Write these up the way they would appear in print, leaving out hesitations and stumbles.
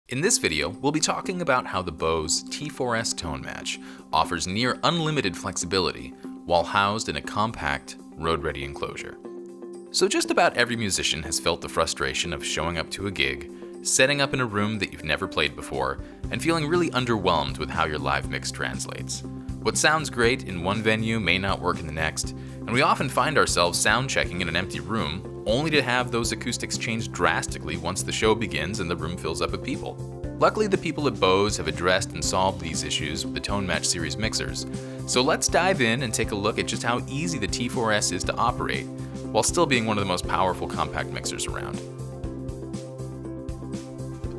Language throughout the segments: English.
In this video, we'll be talking about how the Bose T4S ToneMatch offers near unlimited flexibility while housed in a compact, road-ready enclosure. So just about every musician has felt the frustration of showing up to a gig, setting up in a room that you've never played before, and feeling really underwhelmed with how your live mix translates. What sounds great in one venue may not work in the next, and we often find ourselves sound checking in an empty room only to have those acoustics change drastically once the show begins and the room fills up with people. Luckily, the people at Bose have addressed and solved these issues with the ToneMatch series mixers. So let's dive in and take a look at just how easy the T4S is to operate, while still being one of the most powerful compact mixers around.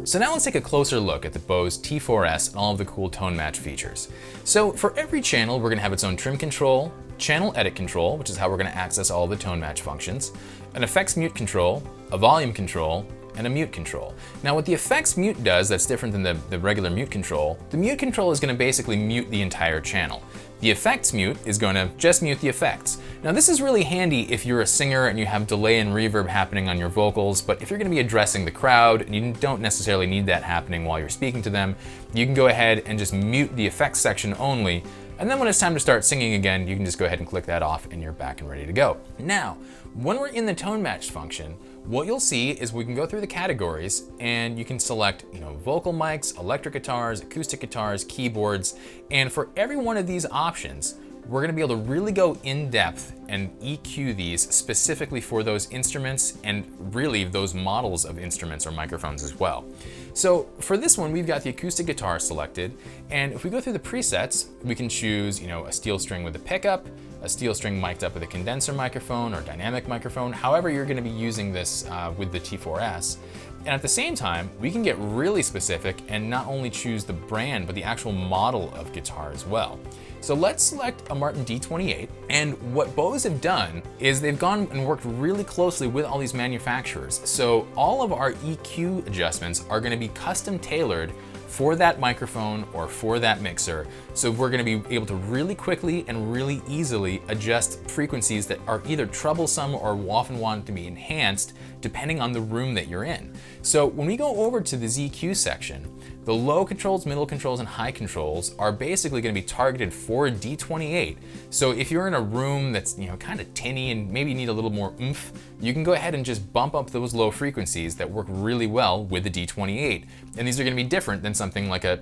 So now let's take a closer look at the Bose T4S and all of the cool ToneMatch features. So for every channel, we're gonna have its own trim control, channel edit control, which is how we're gonna access all the ToneMatch functions, an effects mute control, a volume control, and a mute control. Now what the effects mute does that's different than the regular mute control, the mute control is gonna basically mute the entire channel. The effects mute is gonna just mute the effects. Now this is really handy if you're a singer and you have delay and reverb happening on your vocals, but if you're gonna be addressing the crowd and you don't necessarily need that happening while you're speaking to them, you can go ahead and just mute the effects section only, and then when it's time to start singing again, you can just go ahead and click that off and you're back and ready to go. Now, when we're in the ToneMatch function, what you'll see is we can go through the categories and you can select, vocal mics, electric guitars, acoustic guitars, keyboards, and for every one of these options, we're gonna be able to really go in depth and EQ these specifically for those instruments and really those models of instruments or microphones as well. So for this one, we've got the acoustic guitar selected, and if we go through the presets, we can choose, a steel string with a pickup, a steel string mic'd up with a condenser microphone or dynamic microphone, however you're gonna be using this with the T4S. And at the same time, we can get really specific and not only choose the brand, but the actual model of guitar as well. So let's select a Martin D28, and what Bose have done is they've gone and worked really closely with all these manufacturers. So all of our EQ adjustments are gonna be custom tailored for that microphone or for that mixer. So we're gonna be able to really quickly and really easily adjust frequencies that are either troublesome or often want to be enhanced depending on the room that you're in. So when we go over to the EQ section, the low controls, middle controls, and high controls are basically gonna be targeted for D28. So if you're in a room that's kind of tinny and maybe need a little more oomph, you can go ahead and just bump up those low frequencies that work really well with the D28. And these are gonna be different than something like a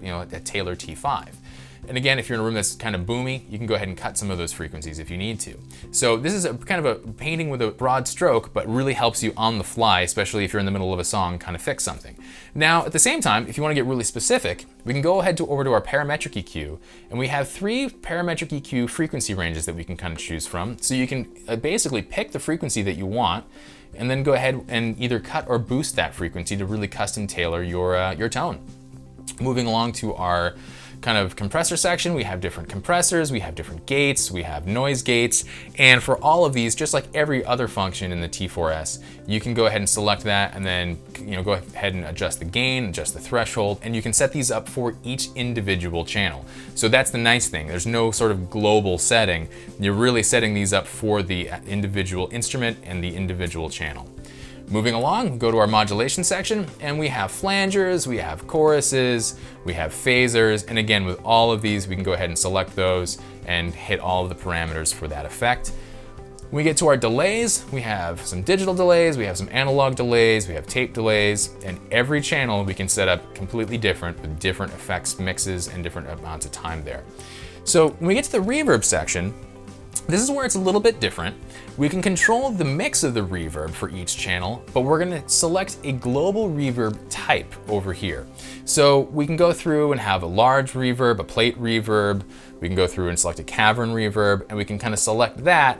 Taylor T5. And again, if you're in a room that's kind of boomy, you can go ahead and cut some of those frequencies if you need to. So this is kind of a painting with a broad stroke, but really helps you on the fly, especially if you're in the middle of a song, kind of fix something. Now, at the same time, if you want to get really specific, we can go ahead over to our Parametric EQ, and we have 3 Parametric EQ frequency ranges that we can kind of choose from. So you can basically pick the frequency that you want, and then go ahead and either cut or boost that frequency to really custom tailor your tone. Moving along to our kind of compressor section, we have different compressors, we have different gates, we have noise gates, and for all of these, just like every other function in the T4S, you can go ahead and select that and then go ahead and adjust the gain, adjust the threshold, and you can set these up for each individual channel. So that's the nice thing, there's no sort of global setting, you're really setting these up for the individual instrument and the individual channel. Moving along, go to our modulation section, and we have flangers, we have choruses, we have phasers, and again, with all of these, we can go ahead and select those and hit all of the parameters for that effect. When we get to our delays, we have some digital delays, we have some analog delays, we have tape delays, and every channel we can set up completely different with different effects mixes and different amounts of time there. So when we get to the reverb section, this is where it's a little bit different. We can control the mix of the reverb for each channel, but we're gonna select a global reverb type over here. So we can go through and have a large reverb, a plate reverb, we can go through and select a cavern reverb, and we can kind of select that,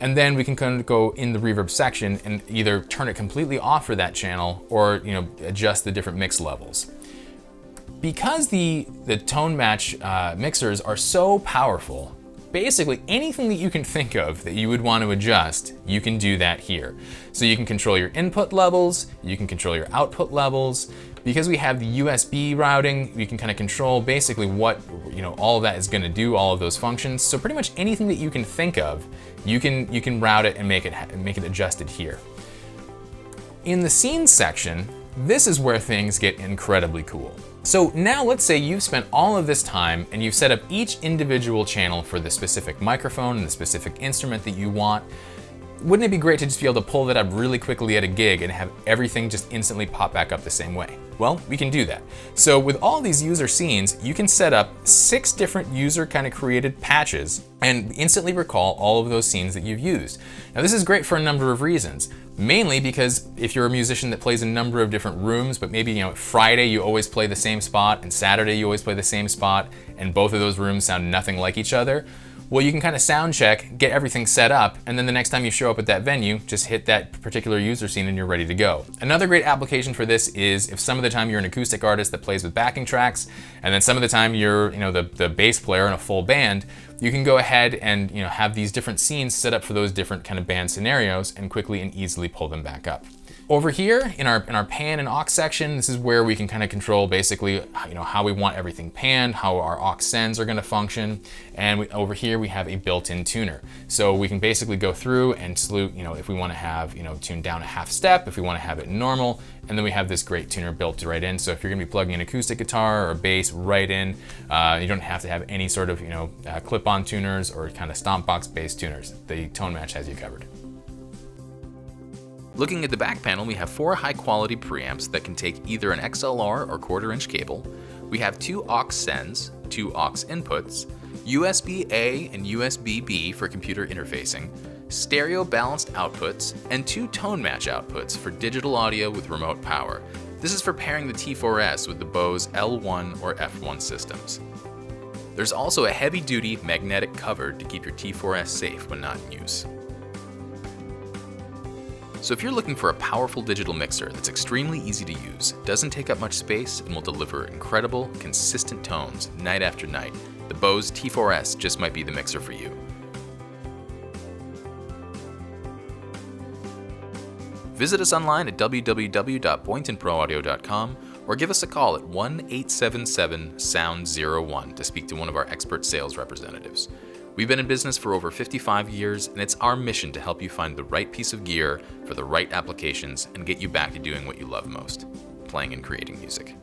and then we can kind of go in the reverb section and either turn it completely off for that channel or adjust the different mix levels. Because the ToneMatch mixers are so powerful, basically anything that you can think of that you would want to adjust, you can do that here. So you can control your input levels, you can control your output levels. Because we have the USB routing, we can kind of control basically what, all of that is going to do, all of those functions. So pretty much anything that you can think of, you can route it and make it adjusted here. In the scenes section, this is where things get incredibly cool. So now let's say you've spent all of this time and you've set up each individual channel for the specific microphone and the specific instrument that you want. Wouldn't it be great to just be able to pull that up really quickly at a gig and have everything just instantly pop back up the same way? Well, we can do that. So with all these user scenes, you can set up 6 different user kind of created patches and instantly recall all of those scenes that you've used. Now this is great for a number of reasons. Mainly because if you're a musician that plays a number of different rooms, but maybe Friday you always play the same spot and Saturday you always play the same spot and both of those rooms sound nothing like each other, well, you can kind of sound check, get everything set up, and then the next time you show up at that venue, just hit that particular user scene and you're ready to go. Another great application for this is if some of the time you're an acoustic artist that plays with backing tracks, and then some of the time you're the bass player in a full band, you can go ahead and have these different scenes set up for those different kind of band scenarios and quickly and easily pull them back up. Over here in our pan and aux section, this is where we can kind of control basically how we want everything panned, how our aux sends are going to function, and over here we have a built-in tuner. So we can basically go through and salute, if we want to have tune down a half step, if we want to have it normal, and then we have this great tuner built right in. So if you're going to be plugging an acoustic guitar or a bass right in, you don't have to have any sort of clip-on tuners or kind of stomp box bass tuners. The ToneMatch has you covered. Looking at the back panel, we have 4 high-quality preamps that can take either an XLR or 1/4-inch cable. We have 2 aux sends, 2 aux inputs, USB-A and USB-B for computer interfacing, stereo balanced outputs, and 2 ToneMatch outputs for digital audio with remote power. This is for pairing the T4S with the Bose L1 or F1 systems. There's also a heavy-duty magnetic cover to keep your T4S safe when not in use. So if you're looking for a powerful digital mixer that's extremely easy to use, doesn't take up much space, and will deliver incredible, consistent tones night after night, the Bose T4S just might be the mixer for you. Visit us online at www.boyntonproaudio.com or give us a call at 1-877-SOUND-01 to speak to one of our expert sales representatives. We've been in business for over 55 years, and it's our mission to help you find the right piece of gear for the right applications and get you back to doing what you love most, playing and creating music.